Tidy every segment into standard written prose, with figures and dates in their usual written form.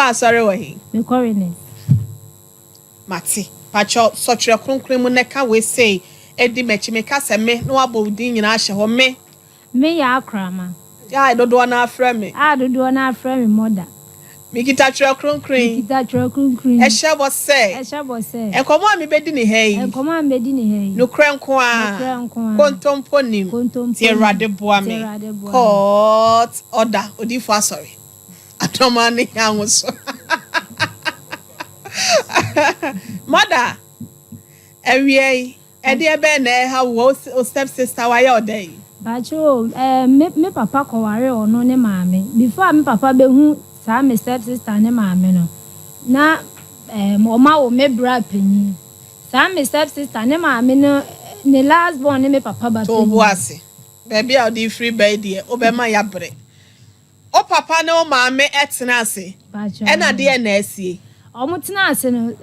Okwa sorry we. Me correct. Mati. Pacho sotre kronkron mu neka we say edi mechi meka se me no abodin nyina ahye ho me. Me ya akrama. Ya dodo na afra me. Dodo na afra me mother. Mikita tre kronkron. Ehye bo se. Enkomo a me bedi ni hei. No krenko a. Kontompo nim. Ti Erade boa me. Court order odifo asori. Atoma ni anwoso. Mother, every idea be na how was step sister why all day. Bacho, me papa ko ware ono ne maame. Before me papa be hu sa me step sister ne maame no. Na oma wo me bra panyi. Sa me step sister ne maame no ne last born ne me papa ba. To boase. Baby out the free baby obema ya bre. O papa ne o maame etena ase. Bacho. E na de na asie. Omutena ase no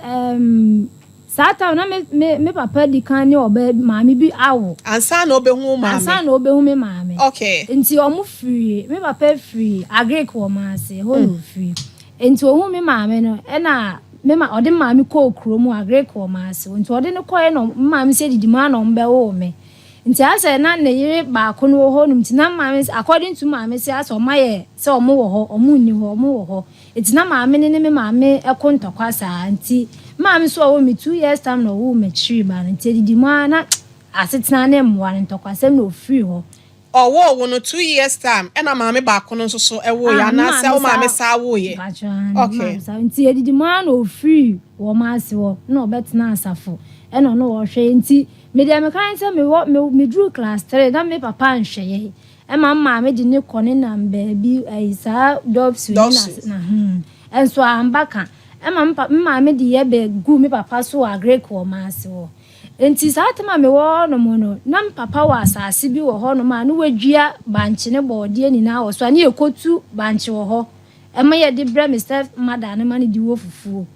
Sata na me papa di kan ne oba maami bi awo. Ansa na obehu maami. Ansa na obehu me maami. Okay. Nti omu free, me papa free, agree ko ma ase, ho free. Nti ohu me maami no, e na me ma ode maami ko okro mu agree ko ma ase. Nti ode ne ko e no maami se didi ma na ombe wo me. Nti ase na ne yire ba ko no ho no nti na maami according to maami se ase omaye se omu wo ho, omu ni ho, omu wo ho. Nti na maami ne me maami e ko ntokwa sa nti Mama so me 2 years time no wo me chiri ba nti didi mu ana asetena na mwa ntokwasem no free ho. Wo no 2 years time e na maame ba ko no so e wo ya na se wo maame sa wo ye. Okay. Nti didi mu ana o free wo ma ase wo na obetena asafo. E no no wo hwe nti me dia me kan se me drew class 3 na me papa nhwe ye. E ma maame di ne kone na mbaabi aisa dobs na enso ambaka Emma me di ebe gu me papa so agree ko ma ase wo. Enti saatema me wo no mo no na papa wa asase bi wo ho no ma no wadua banche ne bode ani na wo so ani ekotu banche wo ho. Emma ye di bre Mr. Mother ne ma ne di wo fufuo.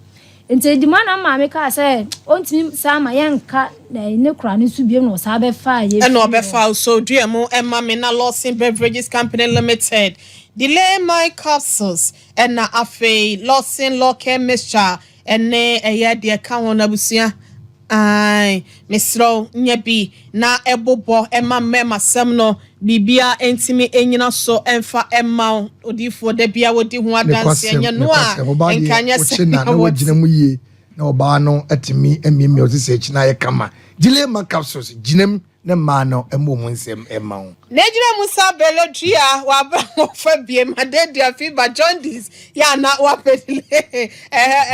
Enti di ma na ma me ka say ontimi sa ma yenka ne kura ne su biem no sa be fa ye. E no be fa so duemo Emma me na Lawson Beverages Company Limited. Delay my capsules and na afe Lawson Local Mixture and ne eye de ka won abusia ai misro nyabi na ebobo ema mema sem no bibia entimi enyina so emfa ema odifo de bia wodi ho adanse enya no a enkanya se na wagina mu yie na oba no atimi emiemi osise ekina ye kama delay my capsules ginem ne ma no emo mu nsem ema ho nejira musa belodria wa bra mo fa bie madede afi ba jaundice ya na wa pedile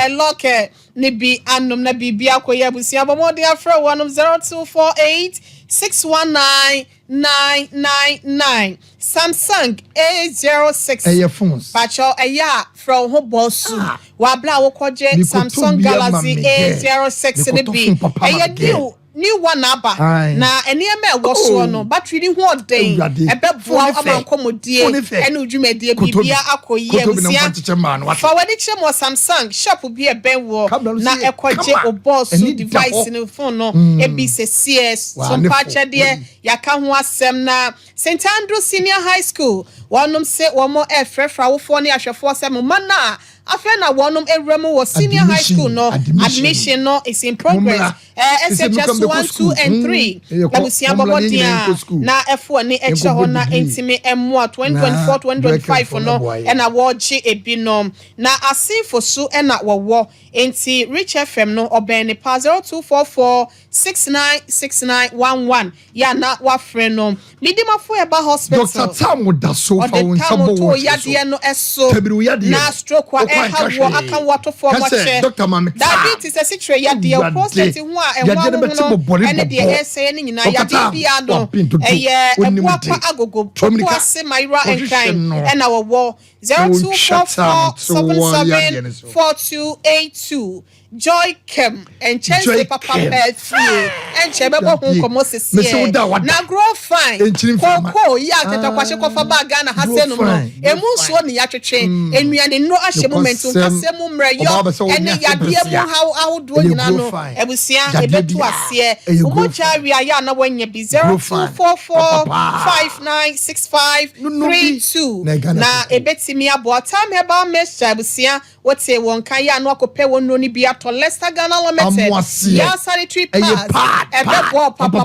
loke ni bi anum na bibia koye abusia bomode afra 0248 619 999 Samsung A06 eye phones pacho eya from ho bosu wa bra wo koje Samsung Galaxy A06 ni bi eye new one aba na enema ewo so no battery ni ho den ebebo amakomodie ene udwumedie bibia akoye abusia fa wadi chemo Samsung shop bi ebenwo na ekoje Obour device ni phone no ebcs Sompa TV yaka ho asem na St Andrew Senior High School wonom se womo efrefra wo fo ne ahwefo se mo mana afena wonom ewremu wo senior high school no admission no is in progress SHS 1 2 and 3 na busia bobodia na F1 ni eche ho na entimi emu 2024 2025 no na wochi ebinom na asifo su na wowo enti Rich FM no obeni pa 0244 696911 ya na wafre no Medimafo eba hospital Dr. Tam da so fa won sabo wo ya de no eso na stroke wa how akan wato for much Dr. Mame diabetes a situation ya de prostate ho a enwa no ene de ese ni nyina ya de bia no ewa kwa agogo kwa se maira enkan ena wo 0244 774282 Joy Kem and Chelsea Papa Pet Free and Chebebo Homcomosis. Now Grofyne, Coco, Yata Kwashakofa Bagana Haseno, a moon yache, and we are in no ashe moment to Hasemum Rayo, and Yadia how do you know? I will see a bit to us here. Umucha Riana when you be 0244 596532. Now a bit to me about time about Miss Jabusia. What's a one kaya no kope won no ni bia to Leicester Ghana limited. Yazz sanitary pads. E be bo papa.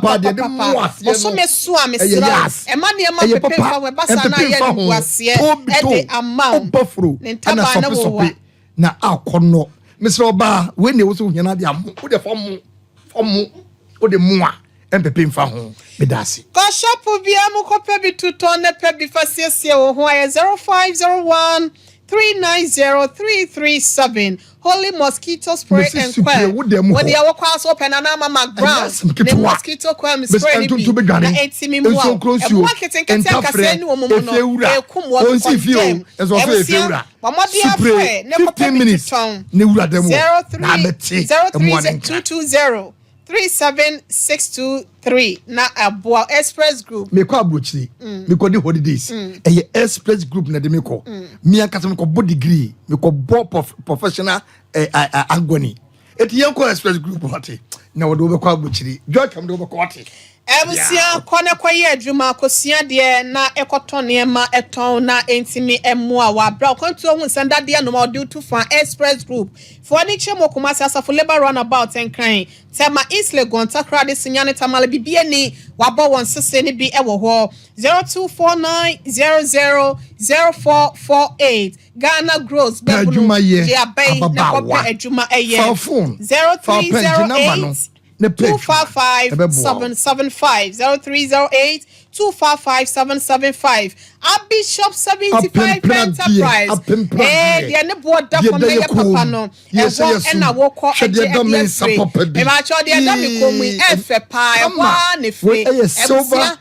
Oso me so a me sra. E ma ne ma pepe fa we basa na ye du ase. E de amount. Ntaba na wo wa. Na akono. Mr. Obour, when they was hina dia mo. Wo de formu. Wo de mo a. Pepe mfa ho. Bedasi. Ko shop bia mo kope bi tuton ne pe bi fa siesie wo ho 0501 390-337 Holy mosquito spray and quail. When the hour class open and I'm a ground, the mosquito quail is spray. And 18 marketing can take a send woman. 15 minutes. 030220 37623 na Obour Express Group me ko abrochiri me ko the holidays Express Group na de me ko me akasa me ko bo degree me ko bo professional agony etiyen ko Express Group hoti na wo do be ko abrochiri George am do be ko hoti Ebusia kone kwaye adwuma akosia de na ekotone ma eton na entimi emmoa wa bra kwantu ohun sanda de no ma do to for Express Group for ni chemo kumasi asafo labor runabout enkran tema isle gonta krade sinyane tamale bibie ni wabo won sese ni bi ewo ho 0249000448 Ghana Gross bebu dia bay na kope adwuma eye 0308 255-775 0308-255-775 Bishop 75 Enterprise the ne board da for me papa no e na wo ko e ma cho de da me ko mu e fe pa e wa ne fe silver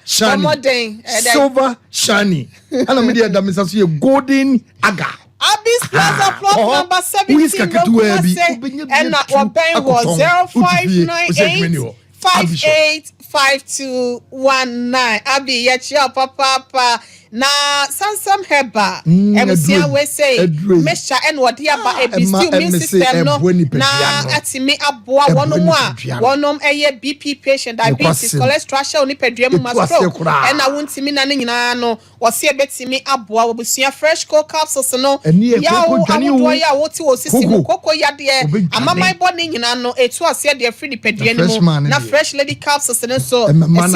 shiny ana me de da me so golden aga Abis Plaza plot number 17 and Obour was 0598 585219 Abi yachia papa na sansam herbal ebusia we say mesha and what dia ba still immune system no na atimi aboa wonom a wonom eye BP patient diabetes cholesterol show ni pedua mu stroke and na wontimi na nyina no wo se betimi aboa obusia fresh cold capsules no ya wo awodo ya woti wo sisi mu koko ya de amamai body nyina no etu ase de free pedua ni mu na fresh lady capsules no so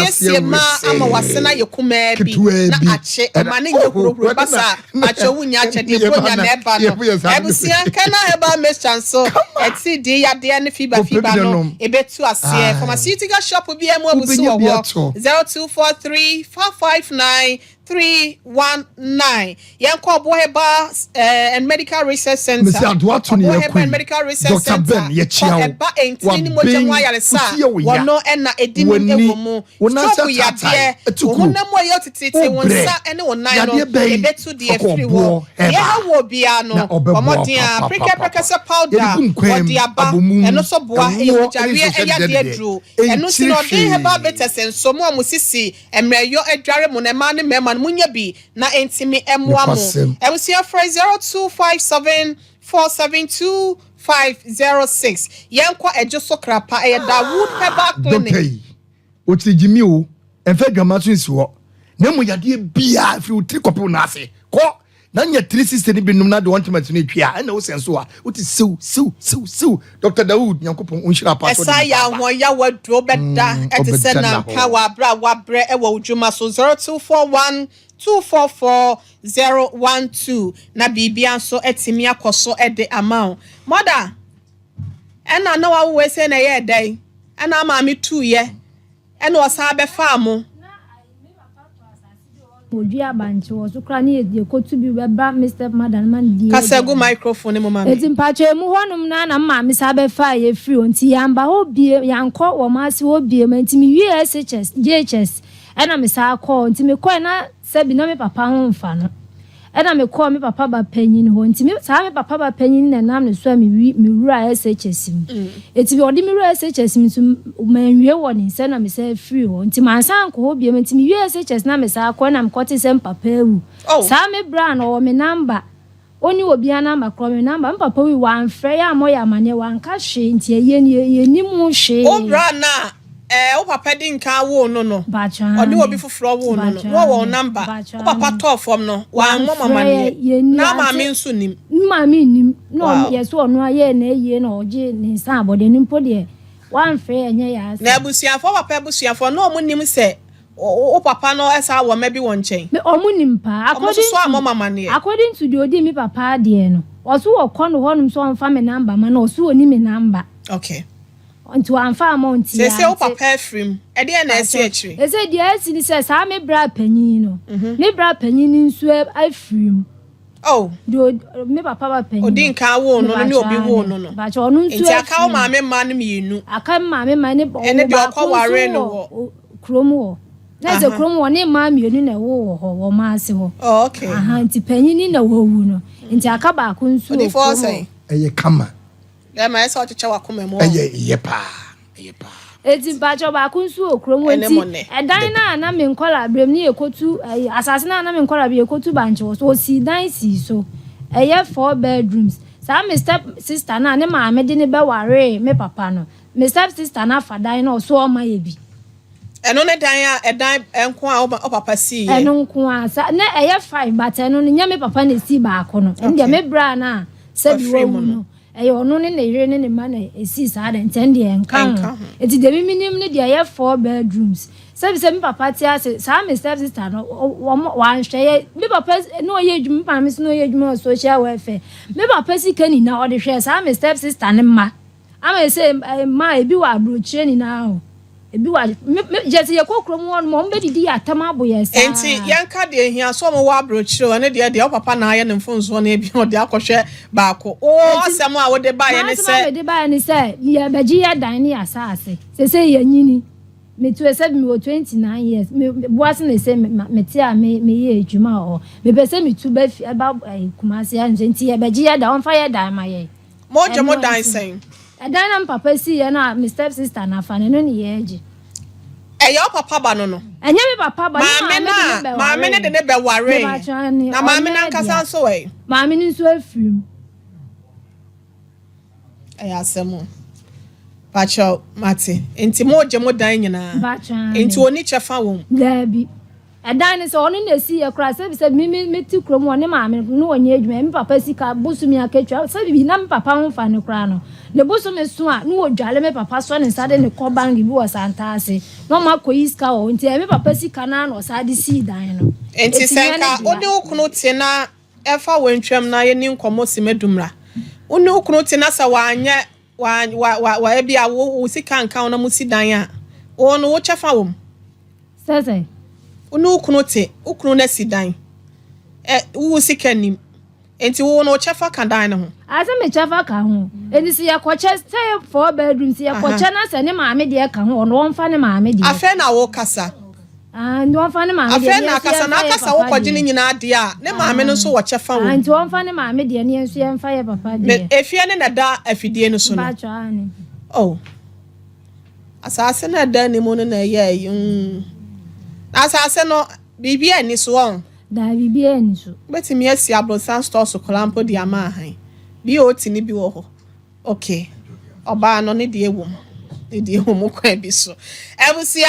ese ma ama wasena yekuma bi na ache emane nyekuro basa acho wunya ache de konya na eba no ebusia kana eba mesanso eti de ya de ne fiba no ebetu ase pharmaceutical shop bi emu abusu wo 0243 459 319 Yanko Obour and Medical Research Center. Obour and Medical Research Center. Eba entini mo jamwa yaresa. Wono ena edimi ewomu. Stroke ya de. Ohuna mo ye otititi wonsa ene wonan no ebetu de free wo. Ye wo bia no. Omodia preke powder. Odi aba eno so boa e ojawe eya de dru. Eno si no de heba betesen so mo amusisi emreyo edware mo ne ma ne mema munya bi na entimi emwa mo ebusia fra 0257 472 506 yankwa ejoso krapa e Dawood Herbal Clinic oti jimi o enfa dwamaso nsiwo na mo yade bia fri utri kopo na ase ko na nya 360 ni binum na de wantima tuni twia na wo senso a oti sew Dr. Dawood Nyankopon unhira pa so esa ya ho ya wadro beda etese na ka wa bre e wo dwuma so 0241 244-012 na bibia so etimi akoso ede amount mother ena na wa we say na ye dai ena ma me 2 ye ena o sa be fa mo Odia banchi wo so kra na ye kotu bi we ba Mr. Madam man di kasegu microphone mo ma eti mpache mu honum na ma me sa be fa ye free onti yamba obie yanko wo ma se obie mantimi USHS JHS ena me sa call onti me call na sebi na me papa ho mfa no na me call me papa ba panyin ho nti me sa me papa ba panyin na nam ne so a me wura SHS mu eti bi odi me wura SHS mu so manwie wo ne se na me say free ho nti man san ko ho bi me nti me wie SHS na me sa ko na me kote sem papa ewu sa me bra na o me number oni obi ana makro me number papa wi wan frɛ ya mo ya mane wan ka hwe nti ye ni mu hwe o bra na o papa din ka wo no no odi obi foforo wo no no wo number o papa to form no wan mo mama ne na ma me nso nim ma me nim no yes wo no aye na eye na oje ni san abode ni mpo de wan frɛ enye ya na abusuafo papa abusuafo no mo nim se o papa no esa wo ma bi won chen me omunim pa according to the odi mi papa de no oso wo kono honum so onfa me number ma na oso oni me number okay onto anfa amount ya se o papa frame e de na esi akiri e se de esi ni se sa me bra panyin no me bra panyin nso I frame oh do me papa ba panyin odi nka wo no ni obi wo no no ba cho no nso nti aka o ma me ma no mienu aka ma me ma ne ene de okwa ware no wo kromo wo na ze kromo wo ne ma mienu na wo ho wo ma ase ho oh okay nti panyin na wo wu no nti aka ba ko nso odi for say eye kama ma esa ochicha wakoma mo eye pa eti ba cho ba ko nso okromo nti edan na me nkola brem ni ekotu asase na me nkola bi ekotu banche so si dan si so eye 4 bedrooms sa me step sister na ne ma me de ne be ware me papa no me step sister na fadan na so o ma ye bi eno ne dan edan enko a o papa si ye eno nko a sa na eye 5 but eno nya me papa na si ba ko no ndia me bra na se bi wo no ono ne ne yire ne ma na esi sa da ntende enka eti de minim ne de 4 bedrooms se bi me papa ti ase sa me step sister no wan hwe me papa no ye dwum pa me no ye dwum social welfare me papa si kani na o de hwe sa me step sister ne ma ama se ma ebi wa abrochire ni na ho ebi wa jesi ye kokrom won mo mbe didi atama boye sa enti yanka de ehia so mo wa abrochire ne de papa na aye ne mfonso na ebi o de akohwe baako o asem a wo de ba ye ne se ma de ba ye ne se ye baji ya dan ni asase se ye nyini me tu ese me 29 years me boase ne se me ti a me ye adwuma o me pese me tu ba fi ba kumase ya nti ye baji ya dan on fa ye dan ma ye mo je mo dan sen edan na papa si ye na my step sister na fa ne no ni ye agi your papa ba no enye me papa ba ma me ne de ne be ware na ma me na nkasa so we ma me ni so afim asemo pacho mate enti mo je mo dan nyina enti oni chefa won labi edan ni so onu na si ye kra se bi se me ti krom woni ma me no onye adwuma me papa sika bosumi akatwa se bi na me papa ho fa ne kra no le bosumi so a no odwale me papa so ne sade ne ko bangi bi wo santa ase no ma ko iska o nti me papa sika na no sade si dan no enti senka odi okunu ti na efa wantwam na ye ni nkomo si medumra odi okunu ti na sa wanye wa ebi a wo sika nka na musi dan a ono wo chefa wom sese unu ukunu na sidan wo sika nim enti wo no chefa kan dan ne ho ase me chefa ka ho eni si yakoche say 4 bedrooms yakoche na se ne maame de ka ho ono wonfa ne maame de afa na wo kasa ndi wonfa ne maame de afa na kasa wo kwaje ne nyina de a ne maame no so wo chefa wo ndi wonfa ne maame de ne enso yemfa ye papa de efie ne na da afidie no so no ba twa ani oh asase na da ne mo no na ye asase no bibia ni so on da bibia ni so betimi asi abrosan store so kolampo di ama han bi o ti ni bi wo ho okay oba no ne de ewom kwa bi so ebusia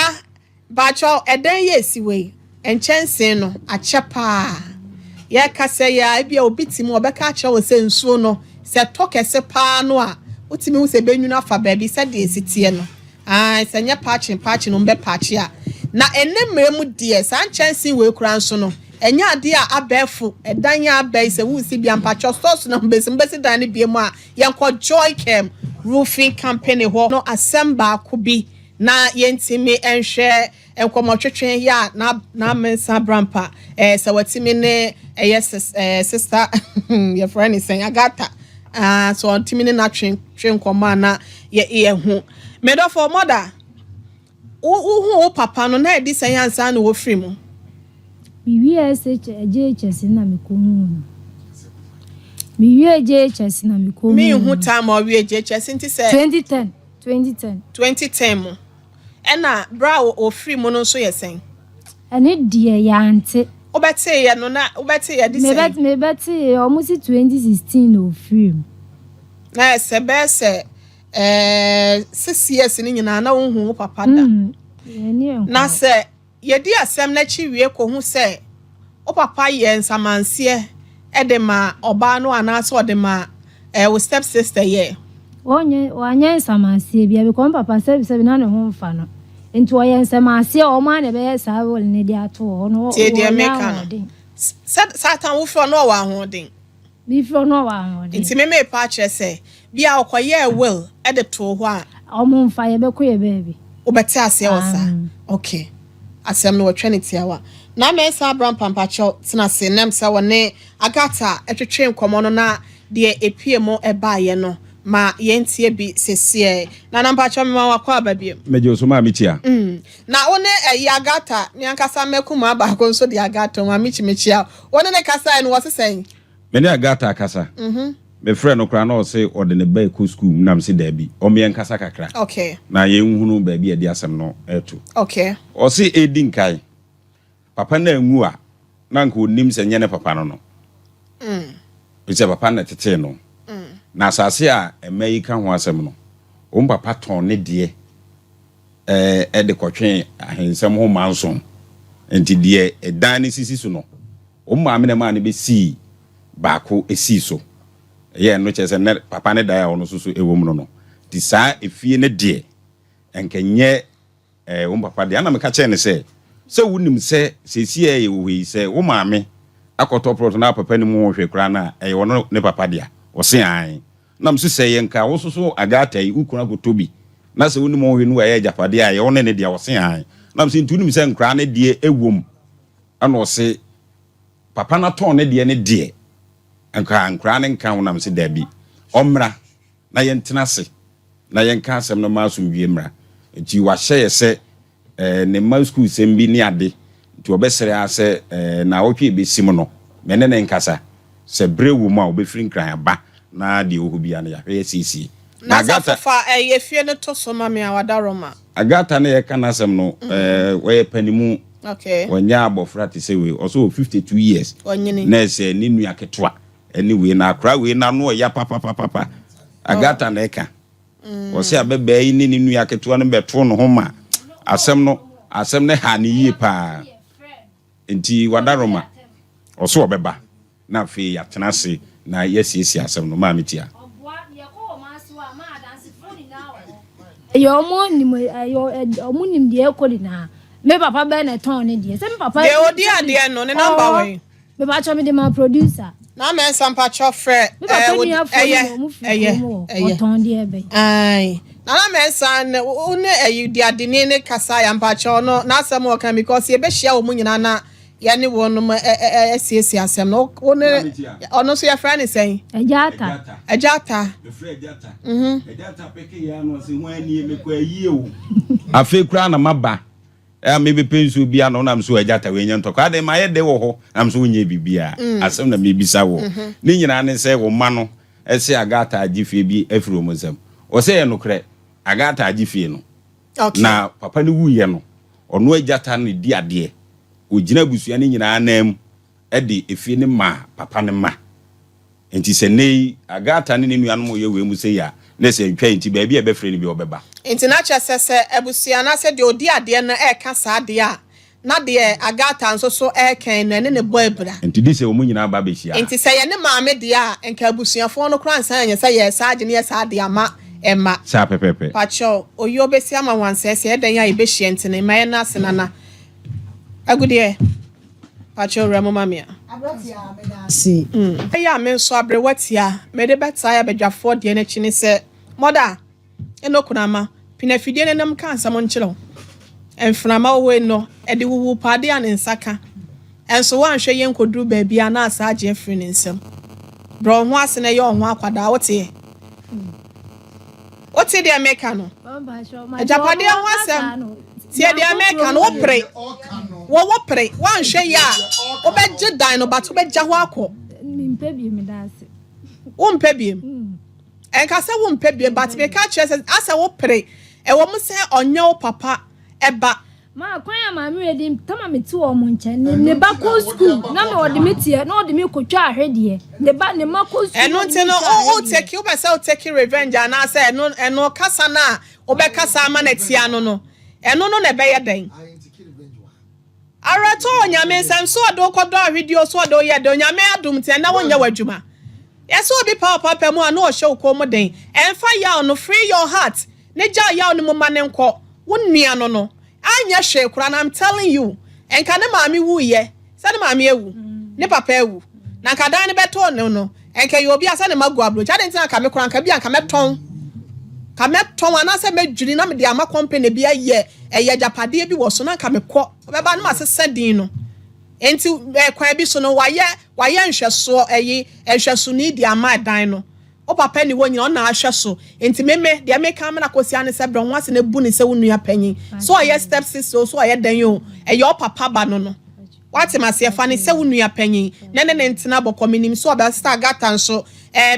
bacho eden ye siwe enchense no achepa ye kase ya bia obitimi obeka ache wo se nsuo no se tokese pa no a otimi wo se benwuna fa ba bi se de esitie no se nya patch no mbe patch a na enemremu die san chansi we kura nso no enya ade a abefu edan ya abai se wusi bia mpacho stores no mbesi dan ne bia mu a yenko joy cam roofing company ho no assemble akubi na yentimi enhwe enkomotwetwen ya na mensa brampa se watimi ne sister your friend is saying agata so ontimi ne na twen koma na ye hu medo for mother o papa no na edi san yansa na wo free mu JHS na mikomu. Mi JHS na mikomu. Me who time or JHS into say 2010 mo. Ena bra o free mono so yesen. Ene die ya ante. Obete ya no na obete ya this. Me beti almost 2016 o free. Na se 6 years ni nyina na wo hu papa da. Na se ye di asem na chi wie ko hu se o papa ye nsamanse edema oba no anaso odema wo step sister ye. Wanye nsamanse bia be ko papa se na ne ho mfa no. Nti wo ye nsamanse o ma na be sa wo ne di ato no. Tie dia meka no. Satan wo fro no wa hoden. Mi fro no wa hoden. Nti me pa kire se bia okoye will e de to ho a o mo mfa ye be ko ye baby. Obete ase wo sa. Okay. Asem no trinity awa na me sa Abraham pampacho tina se nem sa wone agata etwetwe nkomo no na de epie mo eba ye no ma yentie bi sesie na nampacho me ma wakwa babiem meje so ma mitia na one agata ni ankasa mekuma aba ko so de agata ma michimechia one ne kasa no wosesen me ne agata akasa me friend no kra na o se ode ne ba ko school nam se da bi o me nkasa kakra okay na ye nhunu ba bi e de asem no eto okay o se edin kai papa na anwu a na nka onim se nyene papa no ise papa na tete no na asase a emayi ka ho asem no o papa ton ne de e de kotwe ahensem ho manson enti de edan ne sisi so no o ma me na ma ne be si baako esi so ye no chese ne papa ne da ya ono so ewom no di sa efie ne de enkenye wo papa de ana me ka che ne se wunim se sesie ye we se wo maame akoto prot na papa ne mu hwe kra na wono ne papa de a wo se an nam so se ye nka wo so agata yi ukuna gotobi na se wunim hwe no ye japade a ye wono ne de wo se an nam se ntunim se nkra ne de ewom ana wo se papa na ton ne de nkra ne nka wonam se dabi omra na ye ntena se na ye nka asem no ma asomdwie mra enti wa hye se ne ma school sem bi ni ade nti obesere ase na wotwe besim no mene ne nkasa se brewu ma obefiri nkran ba na de ohu bia na ya hwe sisi na agata fa ye fie ne to so ma me awada roma agata na ye kana asem no we panimu okay wonya abofra te se we also 52 years na se ni nua ketwa anyway na akra we na no ya papa agata na eka o se abebe yi ni nua ketewa no beto no ho ma asem ne ha ni yie pa enti wadaroma o so obeba na fe ya tenase na yesiesi asem no ma metia yo mo nim de ekoli na me papa be na ton ne de se me papa de odi ade no ne number we me ba cho me de ma producer na me sampa cho fre oton de ebe ai na me san one di ade ne kasa ya mpa cho no na asem o kan because ye be hia wo nyina na ya ne wo no siesi asem no one ono so ya fra ne sen ejata me fra ejata ejata peke ya no se ho ani me kwa yie o afi kra na maba me be pensu bia no na mso ejata we nya ntoko ade ma ye de wo ho na mso nya bibia asem na me bisa wo ni nyina ne se wo ma no ese agata agifie bi afiro mozam o se ye no kre agata agifie no okay na papa ne wuye no ono ejata ne di ade o gina busua ne nyina anam e de efie ne ma papa ne ma enti se nei agata ne nua no mo ye we mu se ya na se ntwa enti ba bia be frɛ ne bi obeba enti na chese ebusua na se de odi ade na e ka sa ade a na de agata nso so e kan na ne bo ebra enti di se o mu nyina ba be hia enti se ye ne maame de a enka abusuafo no kran san anya se ye sa ade ne ye sa ade ama emma sa pepepe pacho oyo besi ama wansese e dan ya e be hie enti ne ma ye na senana agudie pacho ramo mamia abratia me da si ya me so abrewatia me de beta ya bedwafo de na chini se moda enokunama pinafidie ne nam kan sam nkyerɛ enframa wo no e de wuwu pade an nsaka enso wanhwɛ yen koduru ba bia na asa age afri ne nsam bro ho ase na ye ho akwada wote de America no ejapade ho asem tie de America no wo pre wo pre wan hwe ya obegye dan no but obegya ho akọ Mpebie me dase. Wo mpebie enka se wo mpebie but me ka kire se asa wo pre e wo mo se onye wo papa eba Ma kwan ya ma me ready tama me ti wo mo nche ne ba ko school na me odi me tie na odi me kotwa ahwede ne ba ne ma ko school eno nti no o take you be say o take revenge ana say eno kasa na obekasa ama na tia no eno no na be ye den arato onyame nsam so do kodo ahwede so do ye de onyame adum tie na wonya wadwuma yeso obi papa mu ana o hye ko mo den emfa ya no free your heart ne ja ya no mo ma ne nko wonnua no anya hwe kura na I'm telling you enka ne maami wu ye se ne maami ewu ne papa ewu na nka dan ne beto no enka ye obi asa ne magu abro cha de ntina ka me kura nka bia nka meton ana se medwiri na me de ama company bia ye eye japade bi wo so na nka me kọ obeba no asese din no enti kwan bi so no waye nhweso ehweso ni di ama dan no o papa ni wonyi na ahweso enti meme de me ka me na kosia ne se bro nwase na bu ni se wonua panyin so aye step sister so aye dan yo eye o papa ba no wate mase fa ne se wonua panyin ne ntina bokọ minim so oba star gata nso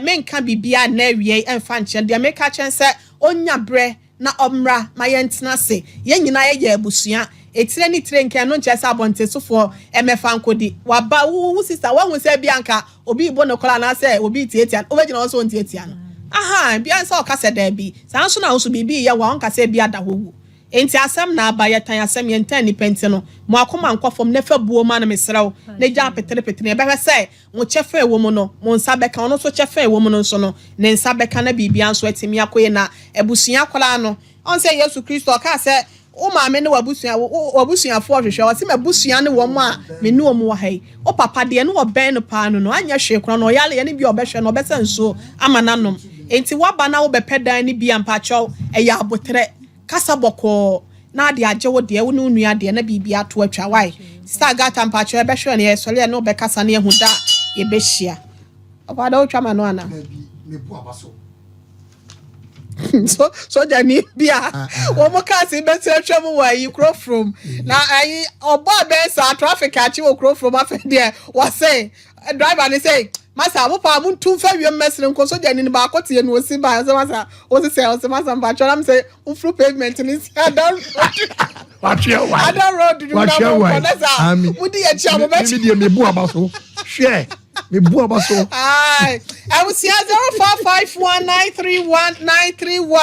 me nka bibia na awie emfa nche de me ka chen se onya bre na omra ma ye ntina se ye nyina ye abusua etire ni tire nke no nche se abonte sofo emefa nkodi waba wo sister wa hu se bia nka obi ibo no kola na se obi tietia obegina wo so tietia no aha bia se o ka se da bi san so na wo so bibi ye wa nka se bia da howu enti asem na aba ye tan asem ye ntan ni penti no mo akoma nkofom ne fa buo ma na mesrew ne ja petere e be hwe se mo chefe ewo mu no mo nsa beka ono so chefe ewo mu no so no ne nsa beka na bibia nso atimi akoye na ebusua kola no on se Yesu Kristo ka se o ma me ne wabusua fo hwehwe o se mabusua ne wo mu a me ne wo mu wa hai o papa de ne wo ben no pa no anya hwe kro no yale ye ne bi obehwe no obesa nso amananom enti waba na wo bepedan ne bi ampa chaw eya abotre kasa boko na de agye wo de wo ne nua de na bibia to atwa wai star gata mpa chaw ebehwe ne ye sole ne obekasa ne ehu da ye behia okwada otwa ma no ana me bu abaso so jani bia wo mo ka si beti atwam wa yi Grofyne na ayi Obour be sa traffic achi wo Grofyne afa de wa say driver ni say masa wo pa mun tun fa wi mesre nko so jani ni ba akote no si ba so masa o si say o si masa ba choram say through pavement ni si adam what you why adam road do na mo mudi ya chi amo be me de me bu abaso share me bu abaso ai I will see 0451931931